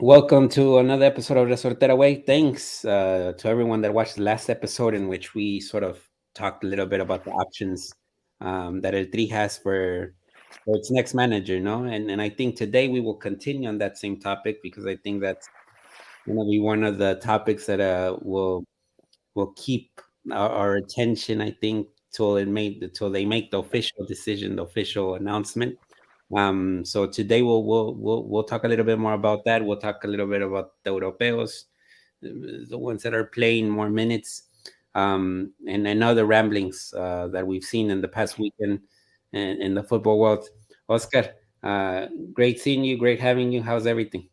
Welcome to another episode of Resortera Way. Thanks to everyone that watched the last episode, in which we sort of talked a little bit about the options that El Tri has for its next manager, no? And I think today we will continue on that same topic because I think that's going to be one of the topics that will keep our attention. I think till they make the official decision, the official announcement. So today we'll talk a little bit more about that. We'll talk a little bit about the Europeos, the ones that are playing more minutes, and other ramblings that we've seen in the past weekend in the football world. Oscar, great seeing you, great having you. How's everything?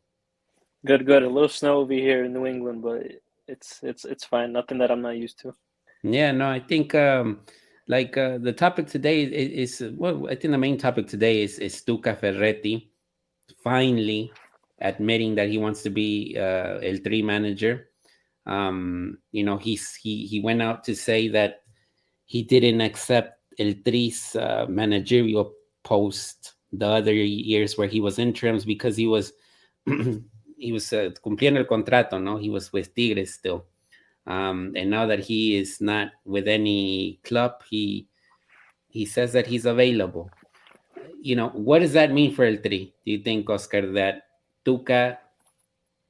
Good, good. A little snow over here in New England, but it's fine. Nothing that I'm not used to. Yeah, no, I think the topic today well, I think the main topic today is Tuca Ferretti finally admitting that he wants to be El Tri manager. He went out to say that he didn't accept El Tri's managerial post the other years where he was interims because he was he was cumpliendo el contrato, no? He was with Tigres still. And now that he is not with any club, he says that he's available. What does that mean for El Tri? Do you think, Oscar, that Tuca,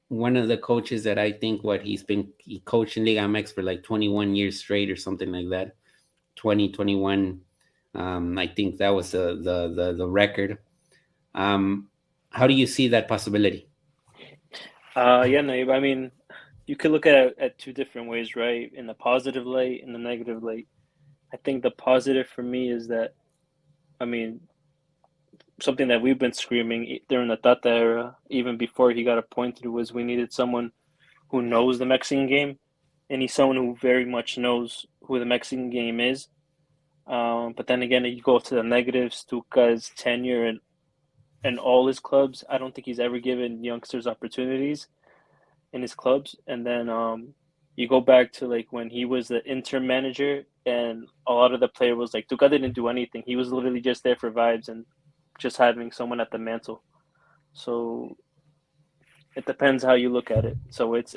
one of the coaches that I think he coached in Liga MX for like 21 years straight or something like that, 2021. I think that was the record. How do you see that possibility? Yeah, Nayib. I mean, you could look at it at two different ways, right? In the positive light and the negative light. I think the positive for me is that, I mean, something that we've been screaming during the Tata era, even before he got appointed, was we needed someone who knows the Mexican game, and he's someone who very much knows who the Mexican game is. But then again, you go to the negatives, Tuca's tenure and all his clubs. I don't think he's ever given youngsters opportunities in his clubs. And then you go back to like when he was the interim manager, and a lot of the player was like, Tuca didn't do anything. He was literally just there for vibes and just having someone at the mantle. So it depends how you look at it. So it's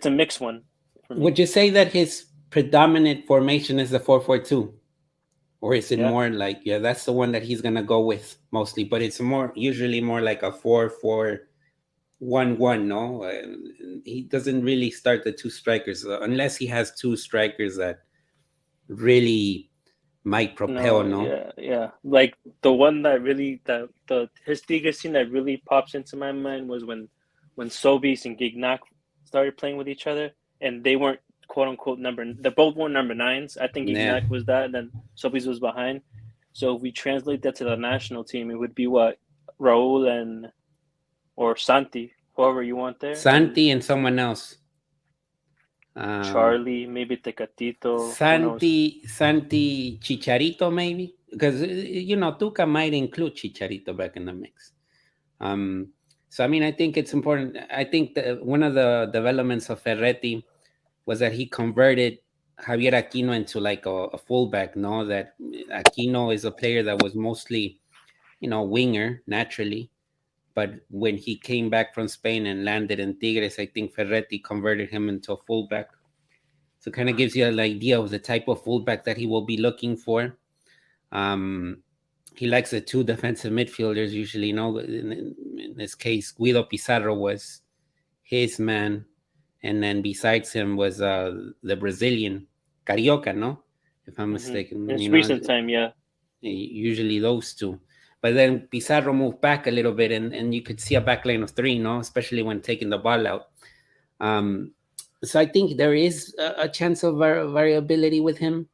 a mixed one for me. Would you say that his predominant formation is the 4-4-2? Or is it Yeah. more like, yeah, that's the one that he's gonna go with mostly, but it's usually more like a 4-4-1-1, no? He doesn't really start the two strikers unless he has two strikers that really might propel, No, no? yeah. Like the one that really the his Tigres scene that really pops into my mind was when Sobis and Gignac started playing with each other, and they weren't quote unquote number. They both weren't number nines. I think Yeah. Gignac was that, and then Sobis was behind. So if we translate that to the national team, it would be what Raul and or Santi, whoever you want there, and Santi and someone else. Um, Charlie, maybe Tecatito. Who knows? Santi Chicharito, maybe? Because, Tuca might include Chicharito back in the mix. Um, so, I mean, I think it's important. I think that one of the developments of Ferretti was that he converted Javier Aquino into like a fullback, no? That Aquino is a player that was mostly, winger naturally. But when he came back from Spain and landed in Tigres, I think Ferretti converted him into a fullback. So kind of gives you an idea of the type of fullback that he will be looking for. Um, he likes the two defensive midfielders usually. In this case, Guido Pizarro was his man, and then besides him was the Brazilian Carioca, no, if I'm Mm-hmm. mistaken. It's recent time, yeah. Usually those two. But then Pizarro moved back a little bit, and you could see a back line of three, no, especially when taking the ball out. Um, so I think there is a chance of variability with him.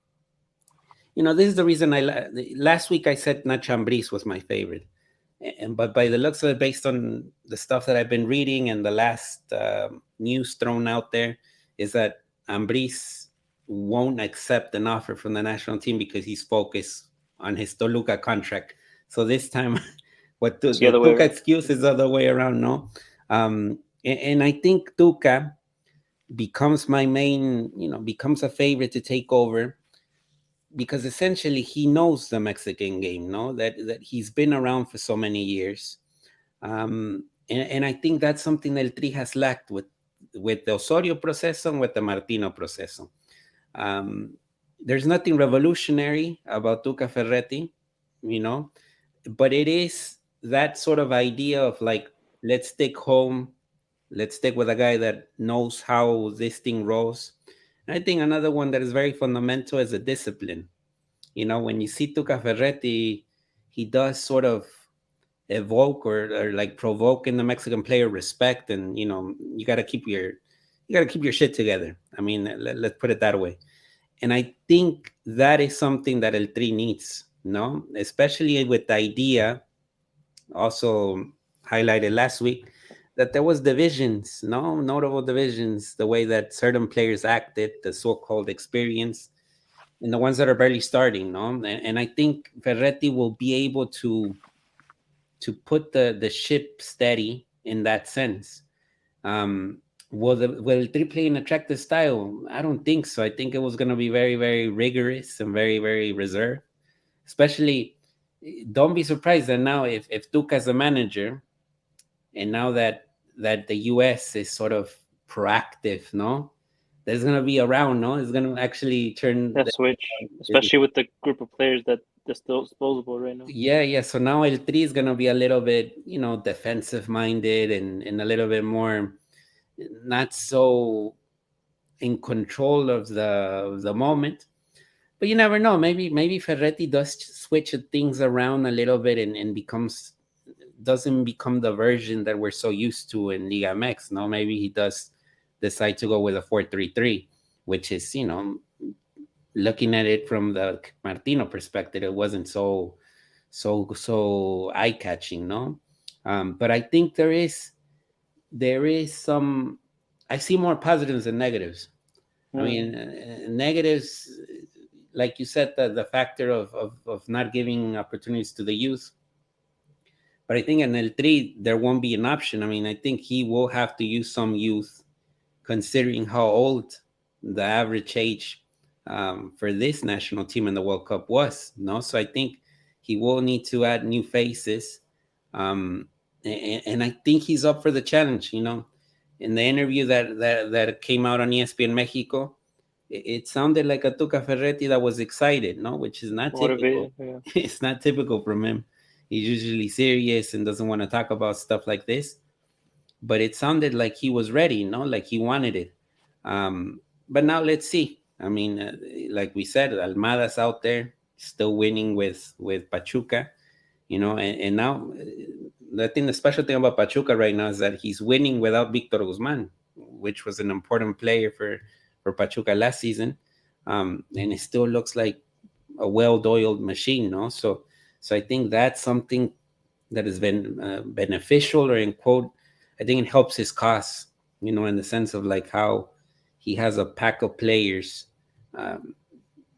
This is the reason last week I said Nacho Ambriz was my favorite, but by the looks of it, based on the stuff that I've been reading and the last news thrown out there, is that Ambriz won't accept an offer from the national team because he's focused on his Toluca contract. So this time, It's the the other way Tuca around. excuse is the other way around, no? And I think Tuca becomes a favorite to take over because essentially he knows the Mexican game, no? That he's been around for so many years, And I think that's something that El Tri has lacked with the Osorio proceso and with the Martino proceso. Um, there's nothing revolutionary about Tuca Ferretti, you know, but it is that sort of idea of like, let's stick home, let's stick with a guy that knows how this thing rolls. And I think another one that is very fundamental is a discipline. You know, when you see Tuca Ferretti, he does sort of evoke or like provoke in the Mexican player respect, and you know, you got to keep your shit together. I mean, let's put it that way. And I think that is something that El Tri needs, no? Especially with the idea, also highlighted last week, that there was divisions, no? Notable divisions, the way that certain players acted, the so-called experience, and the ones that are barely starting, no? And I think Ferretti will be able to put the ship steady in that sense. Um, will El Tri play an attractive style? I don't think so. I think it was going to be very, very rigorous and very, very reserved. Especially, don't be surprised that now if Tuca's a manager, and now that the U.S. is sort of proactive, no, there's going to be around, no, it's going to actually turn. That switch, especially with the group of players that are still disposable right now. Yeah, yeah. So now El Tri is going to be a little bit, defensive minded and a little bit more not so in control of the moment. But you never know. Maybe Ferretti does switch things around a little bit and doesn't become the version that we're so used to in Liga MX. No, maybe he does decide to go with a 4-3-3, which is, looking at it from the Martino perspective, it wasn't so eye catching, no. But I think there is some. I see more positives than negatives. I mean, negatives, like you said, the factor of not giving opportunities to the youth. But I think in El Tri, there won't be an option. I mean, I think he will have to use some youth, considering how old the average age for this national team in the World Cup was. No, so I think he will need to add new faces, um, and I think he's up for the challenge. In the interview that came out on ESPN Mexico, it sounded like a Tuca Ferretti that was excited, no, which is not typical. Motivated, yeah. It's not typical from him. He's usually serious and doesn't want to talk about stuff like this. But it sounded like he was ready, no, like he wanted it. But now let's see. I mean, like we said, Almada's out there still winning with Pachuca, and now I think the special thing about Pachuca right now is that he's winning without Victor Guzman, which was an important player for Pachuca last season, and it still looks like a well-oiled machine, no? So I think that's something that has been beneficial, or in quote, I think it helps his cause, in the sense of like how he has a pack of players um,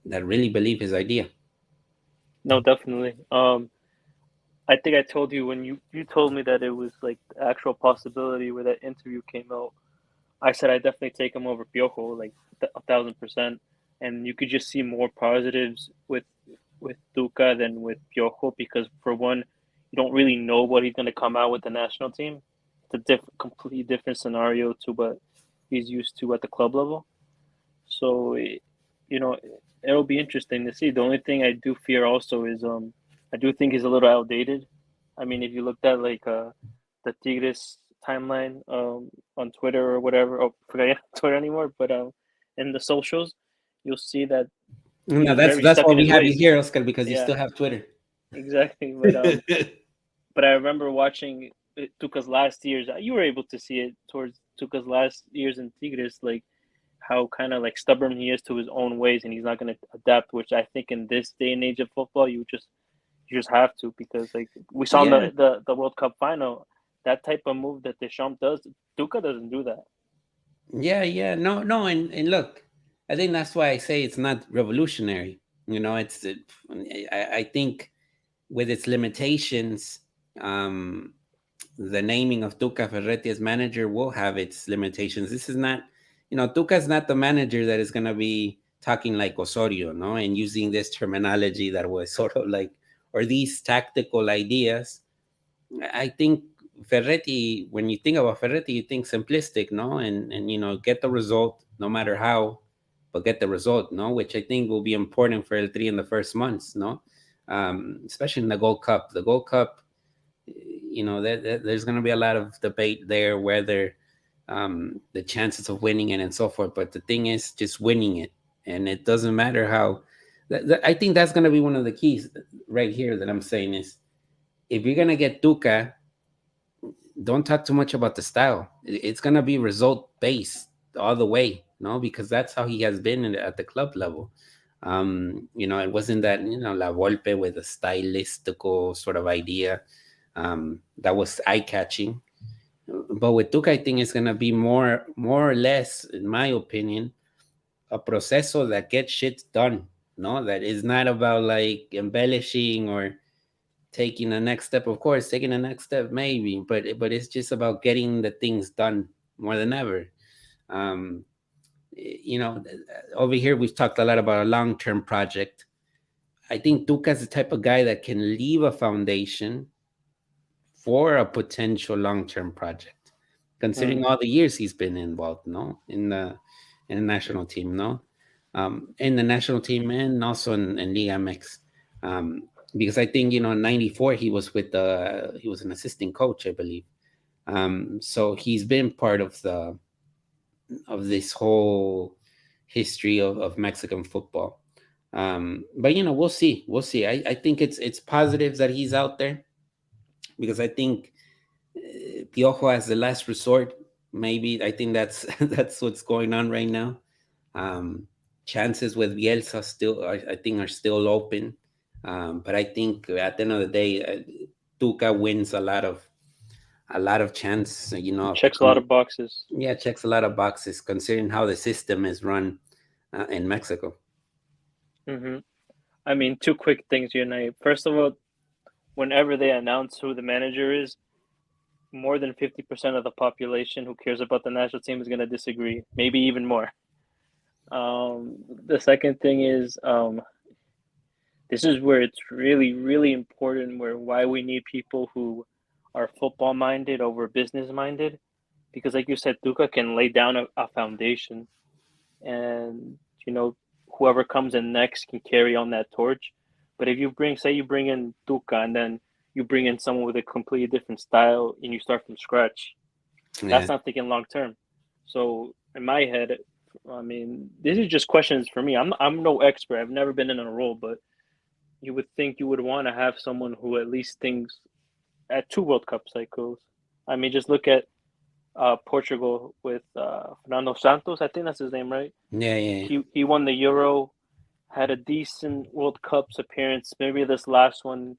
that really believe his idea. No, definitely. I think I told you when you told me that it was like the actual possibility where that interview came out. I said I definitely take him over Piojo, like 1,000%. And you could just see more positives with Tuca than with Piojo because for one, you don't really know what he's going to come out with the national team. It's a completely different scenario to what he's used to at the club level. So, you know, it'll be interesting to see. The only thing I do fear also is I do think he's a little outdated. I mean, if you looked at like the Tigres timeline on Twitter or whatever, oh, forget Twitter anymore, but in the socials, you'll see that he No, was that's very that's stuck why in we his have you ways. here, Oscar, because you Yeah, still have Twitter. exactly. But I remember watching Tuca's last years. You were able to see it towards Tuca's last years in Tigres, like how kind of like stubborn he is to his own ways, and he's not going to adapt. Which I think in this day and age of football, you just have to because like we saw in Yeah, the World Cup final, that type of move that Deschamps does, Tuca doesn't do that. yeah. No, and look, I think that's why I say it's not revolutionary. I think with its limitations, um, the naming of Tuca Ferretti as manager will have its limitations. This is not, Tuca is not the manager that is going to be talking like Osorio, no, and using this terminology that was sort of like, or these tactical ideas. I think Ferretti, when you think about Ferretti, you think simplistic, no, and get the result no matter how, but get the result, no, which I think will be important for El Tri in the first months, no, especially in the Gold Cup. The Gold Cup, there's going to be a lot of debate there whether the chances of winning it and so forth. But the thing is, just winning it, and it doesn't matter how. I think that's going to be one of the keys right here that I'm saying is if you're going to get Tuca, don't talk too much about the style. It's going to be result based all the way, no, because that's how he has been at the club level. It wasn't that La Volpe with a stylistical sort of idea that was eye catching. But with Tuca, I think it's gonna be more or less, in my opinion, a proceso that gets shit done. No, that is not about like embellishing or taking the next step. Of course, taking the next step maybe, but it's just about getting the things done more than ever. Um, over here we've talked a lot about a long-term project. I think Tuca is the type of guy that can leave a foundation for a potential long-term project, considering Mm. all the years he's been involved, no, in the national team, no, in the national team and also in Liga MX, because I think in '94 he was an assistant coach, I believe. So he's been part of this whole history of Mexican football. But we'll see. I think it's positive that he's out there because I think Piojo as the last resort. Maybe I think that's that's what's going on right now. Um, Chances with Bielsa still, I think, are still open. But I think at the end of the day, Tuca wins a lot of chance. It Of checks a lot becoming, of boxes. yeah, checks a lot of boxes considering how the system is run in Mexico. Hmm. I mean, two quick things here, Nayib. First of all, whenever they announce who the manager is, more than 50% of the population who cares about the national team is going to disagree, maybe even more. The second thing is this is where it's really, really important where why we need people who are football minded over business minded. Because like you said, Tuca can lay down a foundation and you know whoever comes in next can carry on that torch. But if you bring in Tuca and then you bring in someone with a completely different style and you start from scratch, Yeah, that's not thinking long term. So in my head, I mean, these are just questions for me. I'm no expert. I've never been in a role, but you would think you would want to have someone who at least thinks at two World Cup cycles. I mean, just look at Portugal with Fernando Santos. I think that's his name, right? yeah, yeah, He won the Euro, had a decent World Cups appearance. Maybe this last one,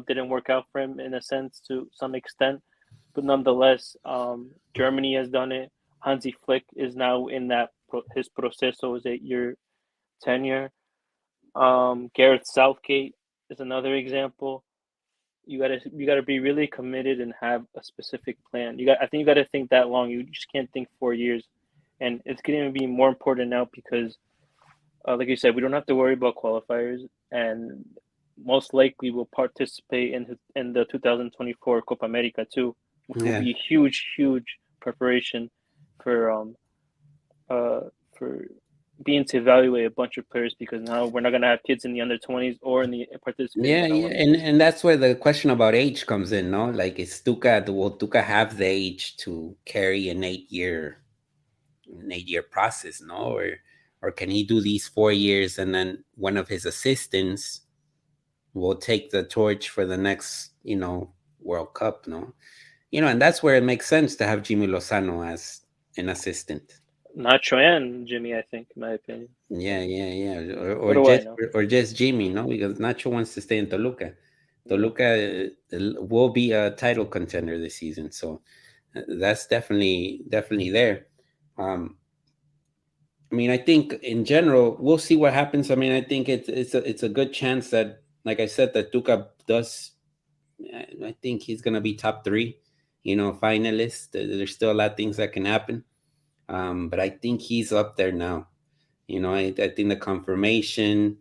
didn't work out for him in a sense to some extent, but nonetheless, Germany has done it. Hansi Flick is now in that his proceso is 8-year tenure. Gareth Southgate is another example. You gotta be really committed and have a specific plan. I think you gotta think that long. You just can't think 4 years, and it's going to be more important now because, like you said, we don't have to worry about qualifiers, and most likely we'll participate in the 2024 Copa America too, which will yeah. be a huge, huge preparation for uh for being to evaluate a bunch of players because now we're not gonna have kids in the under 20s or in the participating Yeah, in yeah, and Olympics. and that's where the question about age comes in, no? Like, will Tuca have the age to carry an 8-year process, no? Or can he do these 4 years and then one of his assistants will take the torch for the next, World Cup, no? And that's where it makes sense to have Jimmy Lozano as an assistant. Nacho and Jimmy, I think, in my opinion. Yeah, But yeah, yeah. Or, what or do I just know? or just Jimmy, no, because Nacho wants to stay in Toluca. Yeah. Toluca will be a title contender this season, so that's definitely there. Um, I mean, I think in general we'll see what happens. I mean, I think it's a good chance that, like I said, that Tuca does. I think he's gonna be top three, finalist. There's still a lot of things that can happen, but I think he's up there now. I think the confirmation.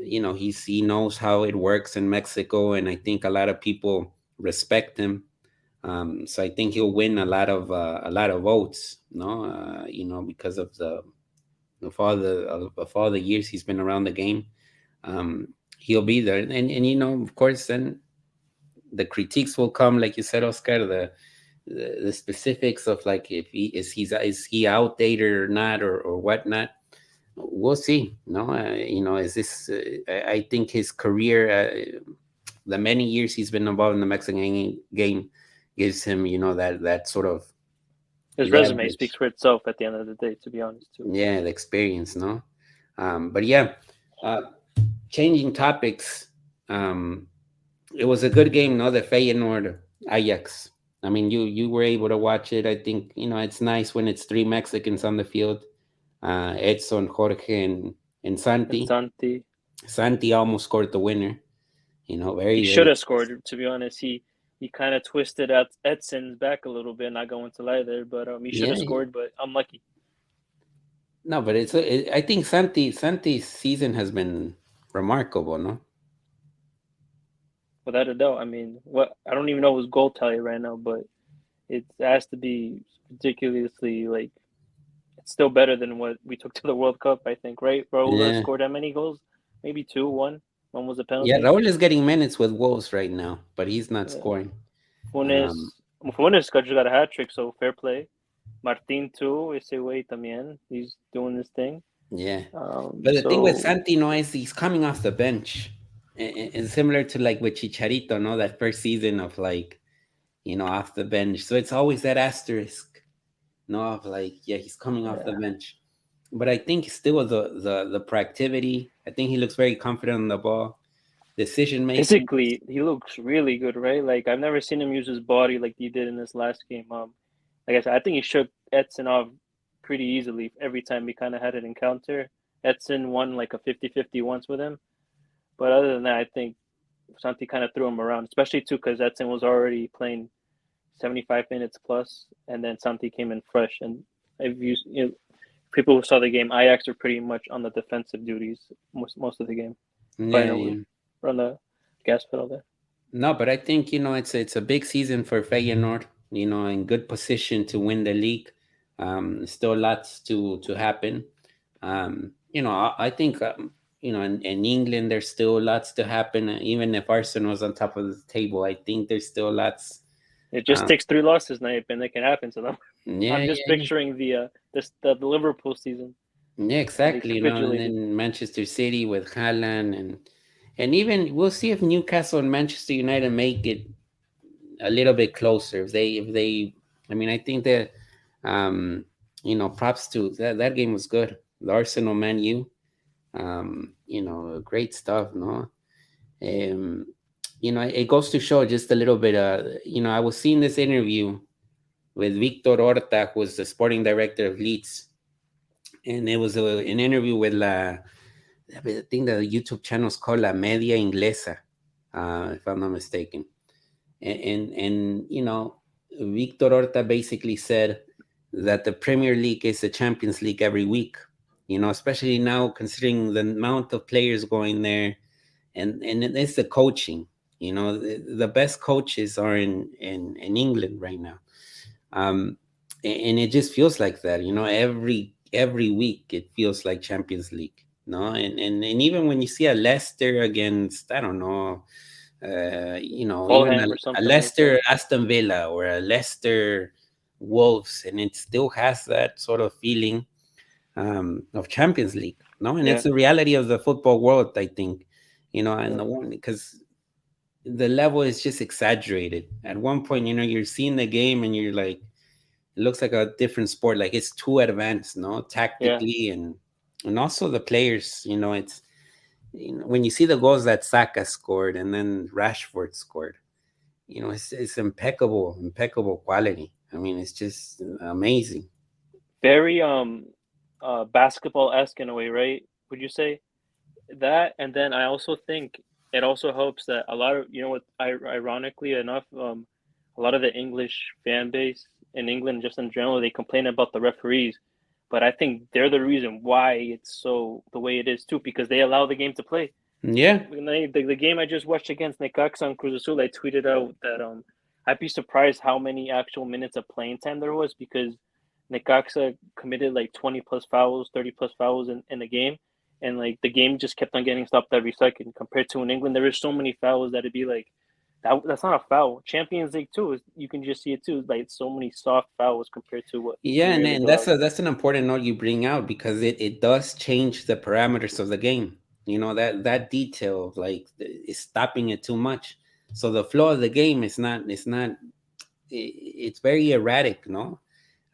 He knows how it works in Mexico, and I think a lot of people respect him. So I think he'll win a lot of votes, no, because of of all the years he's been around the game. Um, he'll be there, and of course, then the critiques will come, like you said, Oscar. The specifics of like if is he outdated or not, or whatnot. We'll see. No, is this? I think his career, the many years he's been involved in the Mexican game, gives him that sort of His resume speaks leverage. for itself at the end of the day, to be honest, too. Yeah, the experience. No, but yeah, uh, changing topics. Um, it was a good game. No, the Feyenoord Ajax. I mean, you were able to watch it. I think it's nice when it's three Mexicans on the field. Edson, Jorge, and And Santi. Santi, Santi almost scored the winner. he Very, should very. have scored. To be honest, he kind of twisted at Edson's back a little bit. Not going to lie there, but he should Yeah, have scored, but unlucky. no, but I think Santi's season has been remarkable, no? Without a doubt. I mean, what I don't even know his goal tally right now, but it has to be ridiculously like it's still better than what we took to the World Cup. I think, right? Raul has Yeah, scored how many goals? Maybe two. One was a yeah. penalty. Raul is getting minutes with Wolves right now, but he's not Yeah. scoring. Um, Funes just got a hat trick, so fair play. Martin too, ese way también. He's doing this thing. yeah, but the thing with So Santi, no, is he's coming off the bench, and similar to like with Chicharito, no, that first season of like off the bench. So it's always that asterisk, no, of like yeah, he's coming off the yeah, bench. But I think still the proactivity. I think he looks very confident on the ball, decision making. physically he looks really good, right? Like I've never seen him use his body like he did in this last game. Like I said, I think he shook Edson off pretty easily every time he kind of had an encounter. Edson won like a 50-50 once with him, but other than that, I think Santi kind of threw him around, especially too because Edson was already playing 75 minutes plus, and then Santi came in fresh. And if people who saw the game, Ajax are pretty much on the defensive duties most of the game. Yeah, Finally, yeah. on the gas pedal there. No, but I think it's a big season for Feyenoord. In good position to win the league. Still lots to happen. I think in England there's still lots to happen. Even if Arsenal's on top of the table, I think there's still lots. It just Um, takes 3 losses, Nayib, and it can happen to them. yeah, I'm just yeah, picturing the Liverpool season. yeah, They exactly. And capitulated. then Manchester City with Haaland, and even we'll see if Newcastle and Manchester United make it a little bit closer. If they, I mean, I think that props to that game was good. The Arsenal Man U, great stuff, no? Um, it goes to show just a little bit. I was seeing this interview with Victor Horta, who was the sporting director of Leeds, and it was an interview with I think the YouTube channel is called La Media Inglesa, if I'm not mistaken. And Victor Horta basically said that the Premier League is the Champions League every week. Especially now considering the amount of players going there, and it's the coaching. The best coaches are in England right now. Um, and it just feels like that. Every week it feels like Champions League. No, and even when you see a Leicester against, I don't know, even Fulham or a something like that. Leicester Aston Villa or a Leicester Wolves, and it still has that sort of feeling of Champions League. No, and Yeah, it's the reality of the football world, I think. And yeah, the one because the level is just exaggerated. At one point, you're seeing the game and you're like, it looks like a different sport. Like it's too advanced, no, yeah. tactically and also the players. It's when you see the goals that Saka scored and then Rashford scored, it's impeccable quality. I mean, it's just amazing. Very basketball esque in a way, right? Would you say that? And then I also think it also helps that a lot of what ironically enough, a lot of the English fan base in England, just in general, they complain about the referees, but I think they're the reason why it's so the way it is too, because they allow the game to play. Yeah, The game I just watched against Necaxa and Cruz Azul, I tweeted out that I'd be surprised how many actual minutes of playing time there was because Necaxa committed like 20 plus fouls, 30 plus fouls in the game. And like the game just kept on getting stopped every second compared to in England. There were so many fouls that it'd be like, that's not a foul. Champions League too, you can just see it too. Like so many soft fouls compared to what Yeah, Premier League and allows. that's an important note you bring out because it does change the parameters of the game. You know that detail of like is stopping it too much. So the flow of the game is not it's very erratic, no?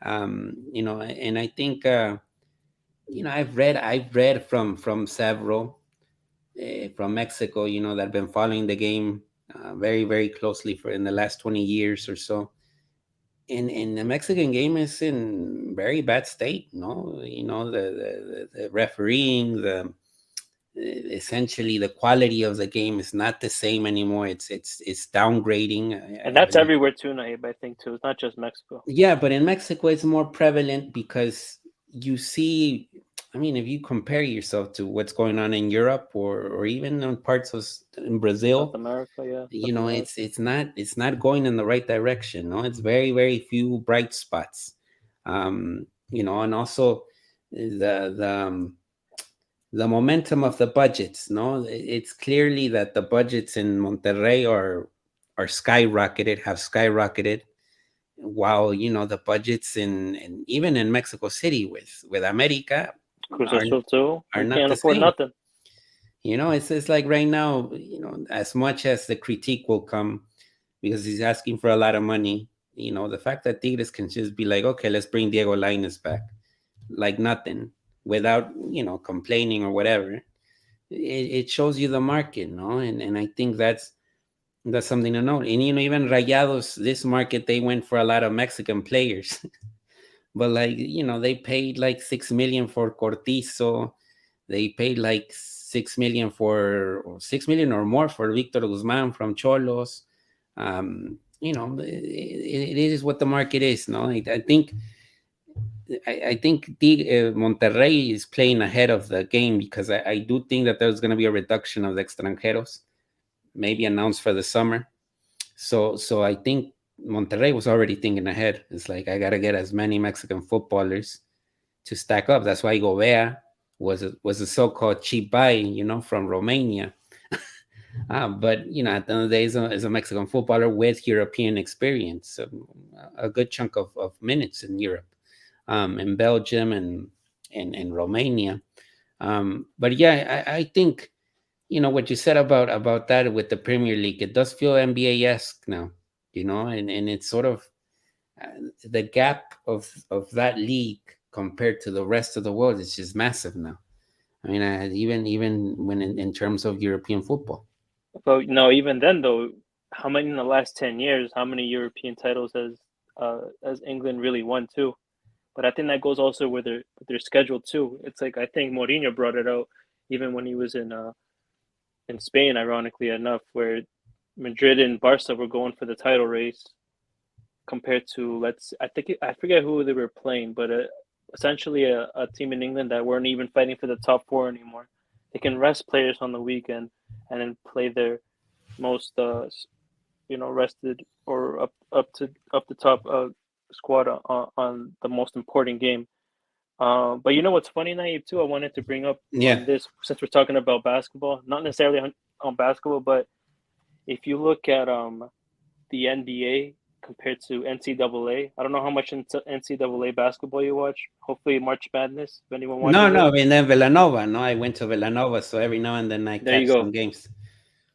And I think I've read from several from Mexico, that have been following the game very very closely for in the last 20 years or so. And the Mexican game is in very bad state, no? The refereeing, the essentially the quality of the game is not the same anymore. It's downgrading. And that's everywhere too, Naib, I think too. It's not just Mexico. Yeah, but in Mexico it's more prevalent because you see, I mean, if you compare yourself to what's going on in Europe or even in parts of in South Brazil, America, yeah. South America. it's not going in the right direction. No, it's very very few bright spots. And also the momentum of the budgets. No, it's clearly that the budgets in Monterrey are skyrocketed, have skyrocketed, while the budgets in even in Mexico City with America Cruz are Azul too. are We not can't the afford same. nothing. It's like right now, as much as the critique will come because he's asking for a lot of money, the fact that Tigres can just be like, okay, let's bring Diego Lainez back, like nothing, without complaining or whatever. It shows you the market, no? And I think that's something to note. And even Rayados, this market, they went for a lot of Mexican players. But like they paid like 6 million for Cortizo. They paid like 6 million or 6 million or more for Victor Guzman from Cholos. It is what the market is. No, I think Monterrey is playing ahead of the game because I do think that there's going to be a reduction of the extranjeros, maybe announced for the summer. So I think Monterrey was already thinking ahead. It's like I gotta get as many Mexican footballers to stack up. That's why Gobea was a so-called cheap buy, from Romania. But at the end of the day, is a Mexican footballer with European experience, so a good chunk of minutes in Europe, in Belgium and Romania. But yeah, I think what you said about that with the Premier League, it does feel NBA-esque now, and it's sort of the gap of that league compared to the rest of the world is just massive now. I mean, even when in terms of European football. But no, even then though, how many in the last 10 years? How many European titles has England really won too? But I think that goes also with their schedule too. It's like I think Mourinho brought it out even when he was in Spain, ironically enough, where Madrid and Barca were going for the title race compared to I forget who they were playing, but essentially a team in England that weren't even fighting for the top four anymore. They can rest players on the weekend and then play their most rested or up the top squad on the most important game. But you know what's funny, Naive, too? I wanted to bring up Yeah. on this since we're talking about basketball, not necessarily on basketball, but if you look at the NBA compared to NCAA, I don't know how much NCAA basketball you watch. Hopefully, March Madness, if anyone No, watches it. no. I mean, then Villanova. No, I went to Villanova, so every now and then I There you catch some go. games.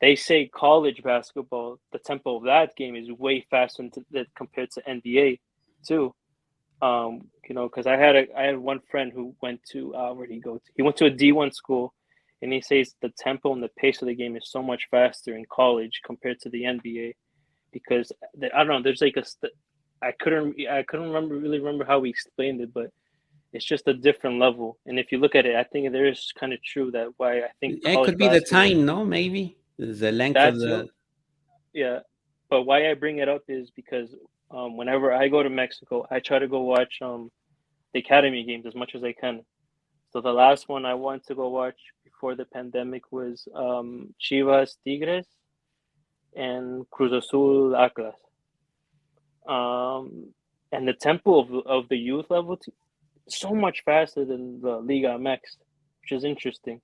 They say college basketball, the tempo of that game is way faster compared to NBA, too. Because I had one friend who went to where did he go to? He went to a D1 school, and he says the tempo and the pace of the game is so much faster in college compared to the NBA because I don't know. There's like I couldn't remember how we explained it, but it's just a different level. And if you look at it, I think there is kind of true that why I think It college could be the basketball time, no? Maybe the length of that too, the. yeah. But why I bring it up is because whenever I go to Mexico, I try to go watch the academy games as much as I can. So the last one I went to go watch before the pandemic was Chivas Tigres and Cruz Azul Atlas. and the tempo of the youth level so much faster than the Liga MX, which is interesting.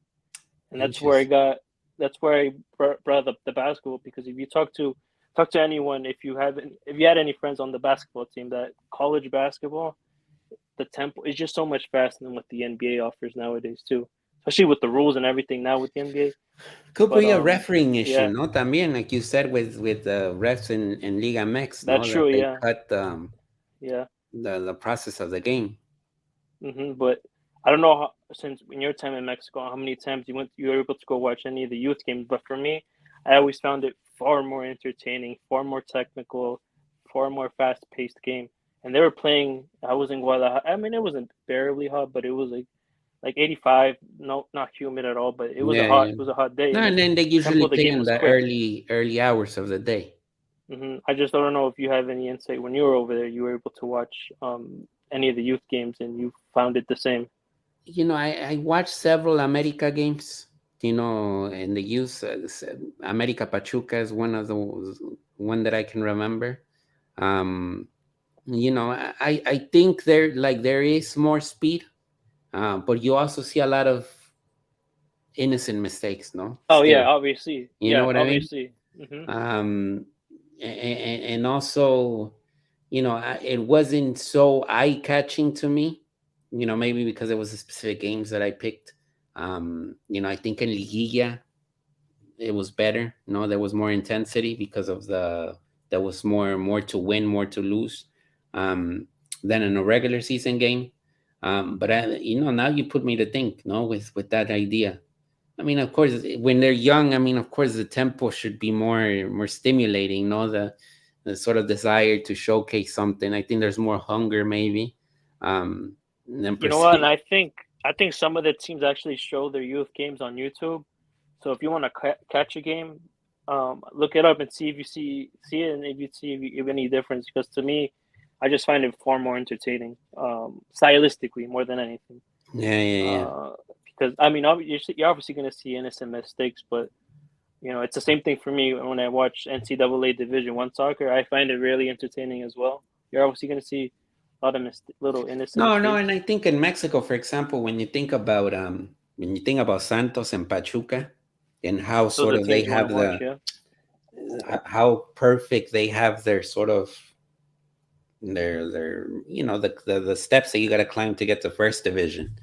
And Interesting. that's where I brought up the basketball, because if you talk to anyone, if you had any friends on the basketball team, that college basketball, the tempo is just so much faster than what the NBA offers nowadays too, especially with the rules and everything now with the NBA. Could But be a refereeing issue, yeah, no? También, like you said, with the refs in Liga MX, that's no, true. that they Yeah, cut yeah. the process of the game. But I don't know how, since in your time in Mexico, how many times you were able to go watch any of the youth games. But for me, I always found it far more entertaining, far more technical, far more fast paced game. And they were playing. I was in Guadalajara. I mean, it wasn't bearably hot, but it was like 85. No, not humid at all. But Yeah, yeah. it was a hot day, No, and and then they the tempo usually of the play game in was the quick. early hours of the day. I just don't know if you have any insight when you were over there. You were able to watch any of the youth games, and you found it the same. I watched several America games. In the youth, America Pachuca is one of those one that I can remember. Um, I think there is more speed, but you also see a lot of innocent mistakes. No, Oh yeah, still, obviously. you know Yeah, what I mean. obviously. Hmm. And also, it wasn't so eye catching to me. Maybe because it was the specific games that I picked. I think in Liguilla it was better. There was more intensity because of there was more to win, more to lose, um, than in a regular season game. But now you put me to think, no, with that idea. I mean, of course, when they're young, I mean, of course, the tempo should be more stimulating. No, the sort of desire to showcase something. I think there's more hunger, maybe, um, than You know what? And pursuit. I think some of the teams actually show their youth games on YouTube. So if you want to catch a game, look it up and see if you see it, and if you see if you have any difference. Because to me, I just find it far more entertaining, stylistically more than anything. Yeah, yeah, yeah. Uh, because I mean, you're obviously going to see innocent mistakes, but it's the same thing for me when I watch NCAA Division One soccer. I find it really entertaining as well. You're obviously going to see a lot of little innocent No, no, mistakes. and I think in Mexico, for example, when you think about Santos and Pachuca, and how Those sort are of they teams you want have to watch, yeah. how perfect they have their sort of their the steps that you got to climb to get to first division.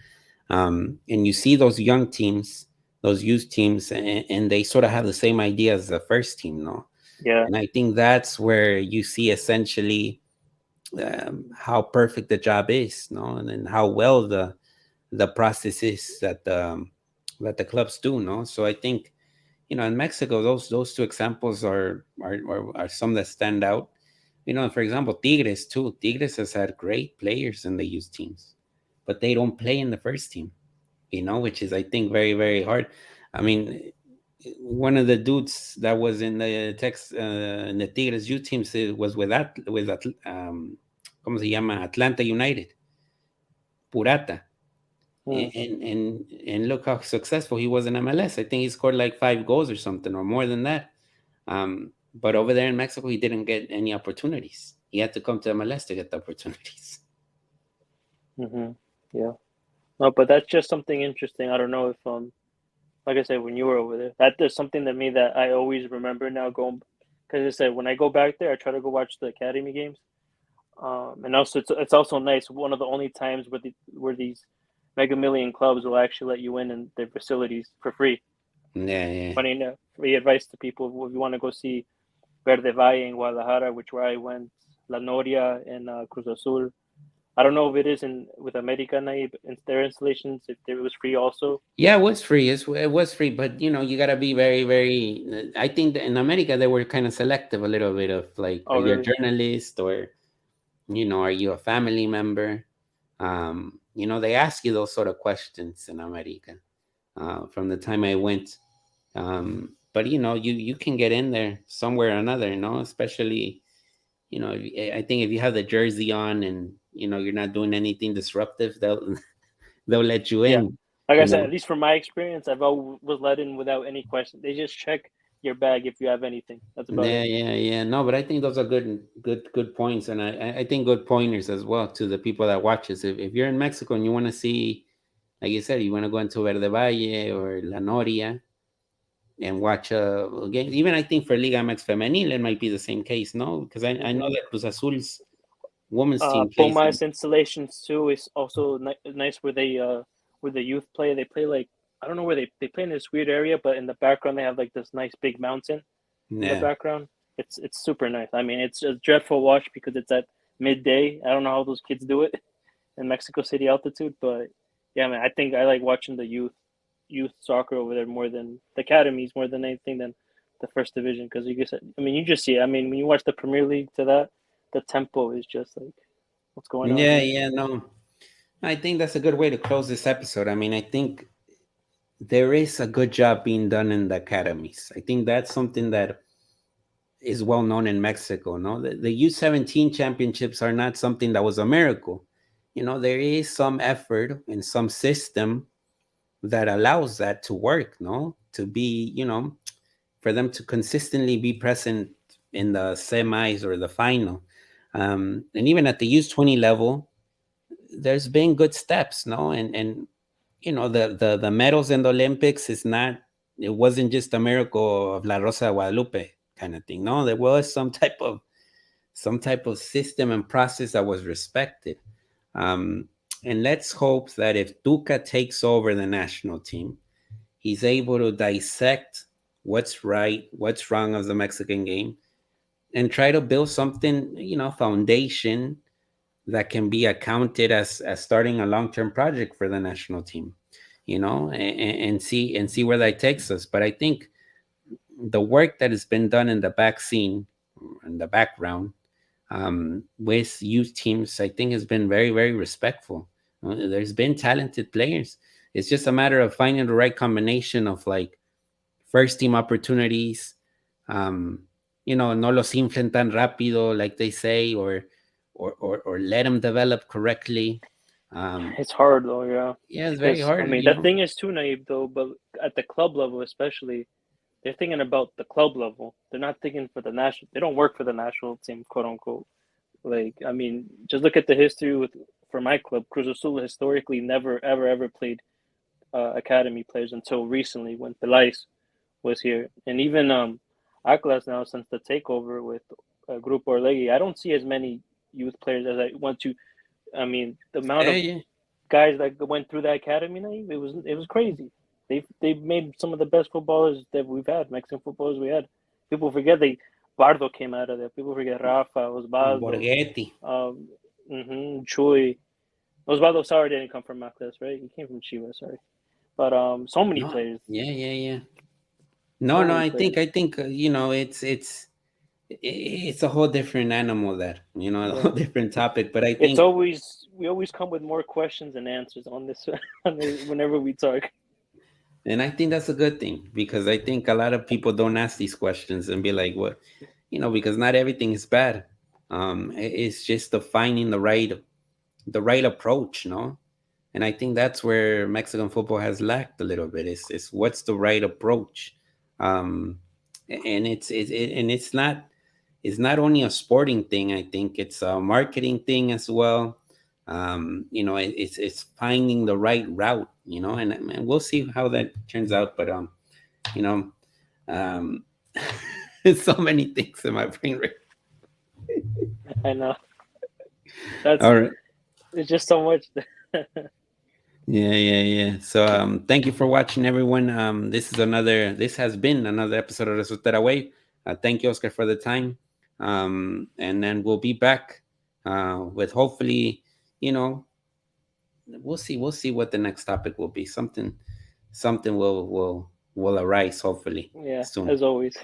And you see those young teams, those youth teams, and they sort of have the same idea as the first team, no? Yeah. And I think that's where you see essentially, how perfect the job is, no, and then how well the process is that the clubs do, no. So I think, in Mexico, those two examples are some that stand out. For example, Tigres too. Tigres has had great players in the youth teams, but they don't play in the first team. Which is, I think, very very hard. I mean, one of the dudes that was in the Tigres youth teams, was ¿cómo se llama? Atlanta United, Purata. Hmm. And look how successful he was in MLS. I think he scored like 5 goals or something, or more than that. But over there in Mexico, he didn't get any opportunities. He had to come to MLS to get the opportunities. Hmm. Yeah. No, but that's just something interesting. I don't know if like I said, when you were over there, that there's something to me that I always remember now going, because I said when I go back there, I try to go watch the academy games. And also it's also nice. One of the only times where these Mega Million clubs will actually let you in their facilities for free. Yeah, yeah. Funny enough, free advice to people if you want to go see Verde Valle in Guadalajara, which where I went, La Noria and Cruz Azul. I don't know if it is in with America Nayib in their installations if it was free also. Yeah, it was free. It was free, but you gotta be very, very. I think that in America they were kind of selective a little bit of like, are Oh you a really? journalist, or are you a family member? They ask you those sort of questions in America. From the time I went, but you can get in there somewhere or another. Especially, I think if you have the jersey on, and you're not doing anything disruptive, they'll let you Yeah. in. Like I You said, know. at least from my experience, I've always was let in without any question. They just check your bag if you have anything. That's about Yeah, it. yeah, yeah. No, but I think those are good points, and I think good pointers as well to the people that watch us. If you're in Mexico and you want to see, like you said, you want to go into Verde Valle or La Noria and watch a game. Even I think for Liga MX Femenil, it might be the same case, no? Because I know Hmm. that Cruz Azul's women's team plays in. Pumas installations too is also nice where the youth play. They play like I don't know where they play in this weird area, but in the background they have like this nice big mountain in the Yeah, background. It's super nice. I mean, it's a dreadful watch because it's at midday. I don't know how those kids do it in Mexico City altitude, but yeah, man, I think I like watching the youth soccer over there more than the academies, more than anything than the first division because you just I mean you just see it. I mean when you watch the Premier League to that, the tempo is just like what's going on yeah, here. yeah. No, I think that's a good way to close this episode. I mean, I think there is a good job being done in the academies. I think that's something that is well known in Mexico. No, the U17 championships are not something that was a miracle. There is some effort and some system that allows that to work. No, to be, for them to consistently be present in the semis or the final, and even at the U20 level, there's been good steps. No, and the medals in the Olympics is not. It wasn't just a miracle of La Rosa de Guadalupe kind of thing. No, there was some type of system and process that was respected. Um, and let's hope that if Tuca takes over the national team, he's able to dissect what's right, what's wrong of the Mexican game, and try to build something, foundation that can be accounted as starting a long-term project for the national team, and see where that takes us. But I think the work that has been done in the back scene, in the background, with youth teams, I think has been very, very respectful. There's been talented players. It's just a matter of finding the right combination of like first team opportunities. Um, no los inflen tan rápido, like they say, or let them develop correctly. Um, It's hard though, yeah, yeah, it's very because I hard. mean that thing is too naive though. But at the club level, especially, they're thinking about the club level. They're not thinking for the national. They don't work for the national team, quote unquote. Like I mean, just look at the history with for my club, Cruz Azul historically never ever ever played academy players until recently when Pelais was here, and even Atlas now since the takeover with Grupo Orlegui, I don't see as many youth players as I want to. I mean, the amount Yeah, of yeah. guys that went through that academy, it was crazy. They've made some of the best footballers that we've had, Mexican footballers we had. People forget they Bardo came out of there. People forget Rafa, Osvaldo, Borghetti. um, Chuy. Osvaldo sorry didn't come from Atlas, right? He came from Chivas, sorry. But so many No, players, yeah, yeah, yeah. No, so no. many I think, players. I think, it's a whole different animal there. A Yeah, whole different topic. But I it's think, always we always come with more questions and answers on this, whenever we talk. and I think that's a good thing because I think a lot of people don't ask these questions and be like, "What?" Because not everything is bad. It's just the finding the right approach, no. And I think that's where Mexican football has lacked a little bit. Is what's the right approach, um, and it's not only a sporting thing. I think it's a marketing thing as well. It's finding the right route. And we'll see how that turns out. But you know, um, so many things in my brain. I know that's All right. it's just so much. Yeah, yeah, yeah. So thank you for watching, everyone. This has been another episode of Resortera Way. Thank you, Oscar, for the time. And then we'll be back with hopefully, you know, we'll see what the next topic will be. Something will arise hopefully Yeah, soon. as always.